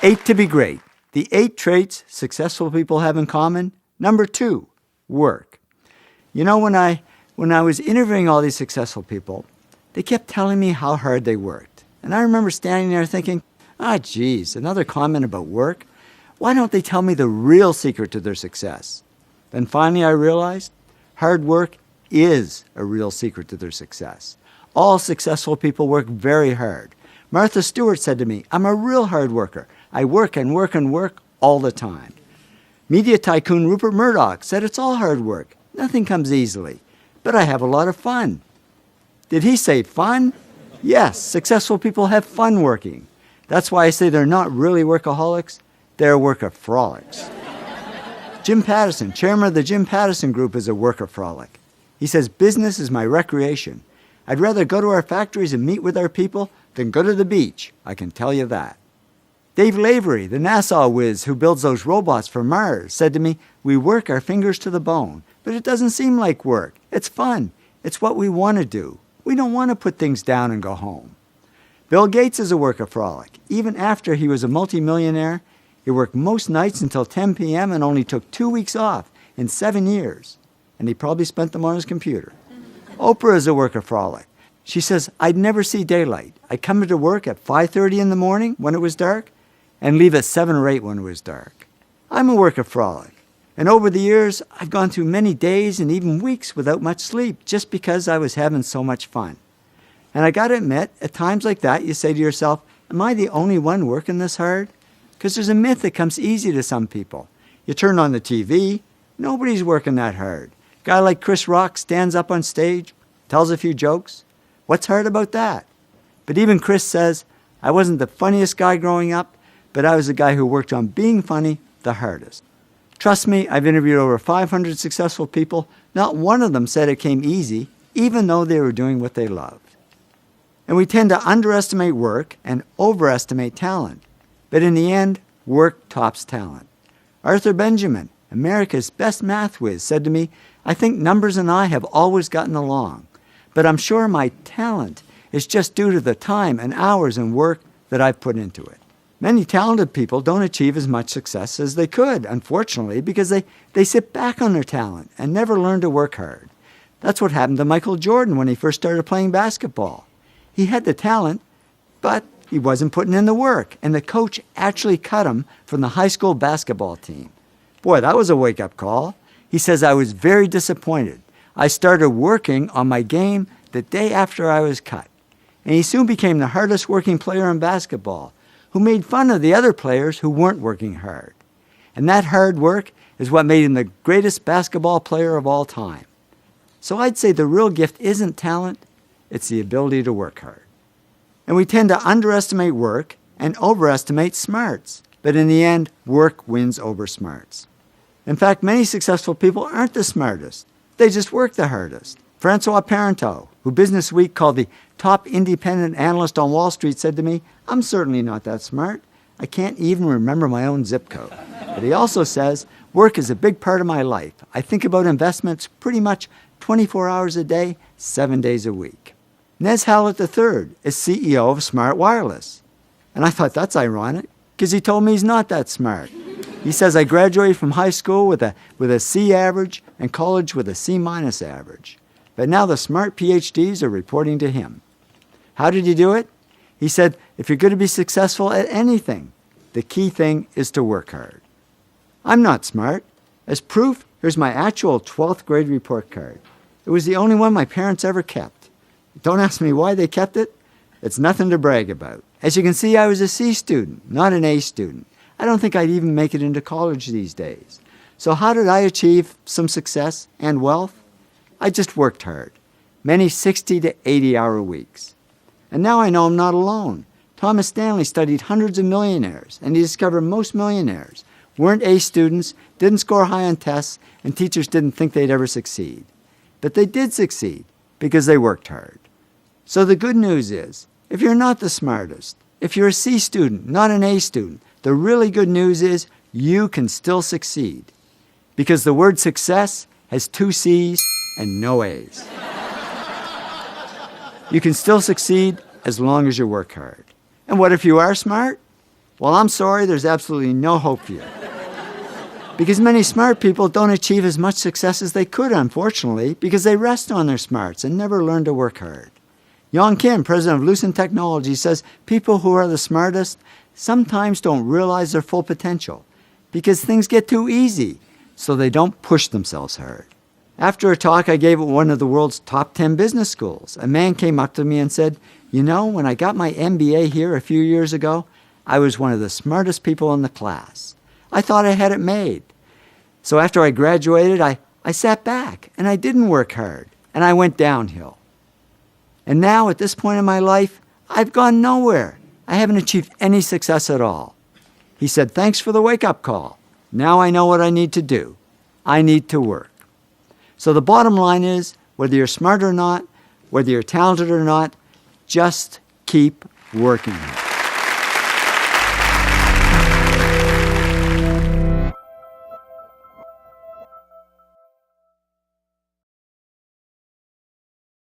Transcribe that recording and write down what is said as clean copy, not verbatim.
8 to be great. The 8 traits successful people have in common. Number 2, work. You know, when I was interviewing all these successful people, they kept telling me how hard they worked. And I remember standing there thinking, geez, another comment about work? Why don't they tell me the real secret to their success? Then finally I realized hard work is a real secret to their success. All successful people work very hard. Martha Stewart said to me, I'm a real hard worker. I work and work and work all the time. Media tycoon Rupert Murdoch said it's all hard work. Nothing comes easily. But I have a lot of fun. Did he say fun? Yes, successful people have fun working. That's why I say they're not really workaholics, they're workaholics. Jim Pattison, chairman of the Jim Pattison Group, is a workaholic. He says, business is my recreation. I'd rather go to our factories and meet with our people than go to the beach, I can tell you that. Dave Lavery, the NASA whiz who builds those robots for Mars, said to me, we work our fingers to the bone, but it doesn't seem like work. It's fun. It's what we want to do. We don't want to put things down and go home. Bill Gates is a workaholic. Even after he was a multimillionaire, he worked most nights until 10 p.m. and only took 2 weeks off in 7 years. And he probably spent them on his computer. Oprah is a workaholic. She says, I'd never see daylight. I'd come into work at 5:30 in the morning when it was dark and leave at 7 or 8 when it was dark. I'm a workaholic. And over the years, I've gone through many days and even weeks without much sleep just because I was having so much fun. And I got to admit, at times like that, you say to yourself, am I the only one working this hard? Because there's a myth that comes easy to some people. You turn on the TV, nobody's working that hard. A guy like Chris Rock stands up on stage, tells a few jokes. What's hard about that? But even Chris says, I wasn't the funniest guy growing up, but I was the guy who worked on being funny the hardest. Trust me, I've interviewed over 500 successful people. Not one of them said it came easy, even though they were doing what they loved. And we tend to underestimate work and overestimate talent. But in the end, work tops talent. Arthur Benjamin, America's best math whiz, said to me, I think numbers and I have always gotten along, but I'm sure my talent is just due to the time and hours and work that I've put into it. Many talented people don't achieve as much success as they could, unfortunately, because they sit back on their talent and never learn to work hard. That's what happened to Michael Jordan when he first started playing basketball. He had the talent, but he wasn't putting in the work, and the coach actually cut him from the high school basketball team. Boy, that was a wake-up call. He says, I was very disappointed. I started working on my game the day after I was cut. And he soon became the hardest working player in basketball, who made fun of the other players who weren't working hard. And that hard work is what made him the greatest basketball player of all time. So I'd say the real gift isn't talent, it's the ability to work hard. And we tend to underestimate work and overestimate smarts. But in the end, work wins over smarts. In fact, many successful people aren't the smartest. They just work the hardest. Francois Parenteau, who Business Week called the top independent analyst on Wall Street, said to me, I'm certainly not that smart. I can't even remember my own zip code. But he also says, work is a big part of my life. I think about investments pretty much 24 hours a day, 7 days a week. Nez Hallett III is CEO of Smart Wireless. And I thought that's ironic, because he told me he's not that smart. He says, I graduated from high school with a C average and college with a C- average. But now the smart PhDs are reporting to him. How did he do it? He said, if you're going to be successful at anything, the key thing is to work hard. I'm not smart. As proof, here's my actual 12th grade report card. It was the only one my parents ever kept. Don't ask me why they kept it. It's nothing to brag about. As you can see, I was a C student, not an A student. I don't think I'd even make it into college these days. So how did I achieve some success and wealth? I just worked hard. Many 60 to 80-hour weeks. And now I know I'm not alone. Thomas Stanley studied hundreds of millionaires, and he discovered most millionaires weren't A students, didn't score high on tests, and teachers didn't think they'd ever succeed. But they did succeed because they worked hard. So the good news is, if you're not the smartest, if you're a C student, not an A student, the really good news is you can still succeed. Because the word success has 2 C's and no A's. You can still succeed as long as you work hard. And what if you are smart? Well, I'm sorry, there's absolutely no hope for you. Because many smart people don't achieve as much success as they could, unfortunately, because they rest on their smarts and never learn to work hard. MIUN, president of Lucent Technology, says people who are the smartest sometimes don't realize their full potential because things get too easy, so they don't push themselves hard. After a talk I gave at one of the world's top 10 business schools, a man came up to me and said, "You know, when I got my MBA here a few years ago, I was one of the smartest people in the class. I thought I had it made. So after I graduated, I sat back and I didn't work hard and I went downhill. And now at this point in my life, I've gone nowhere. I haven't achieved any success at all." He said, "Thanks for the wake-up call. Now I know what I need to do. I need to work." So the bottom line is, whether you're smart or not, whether you're talented or not, just keep working.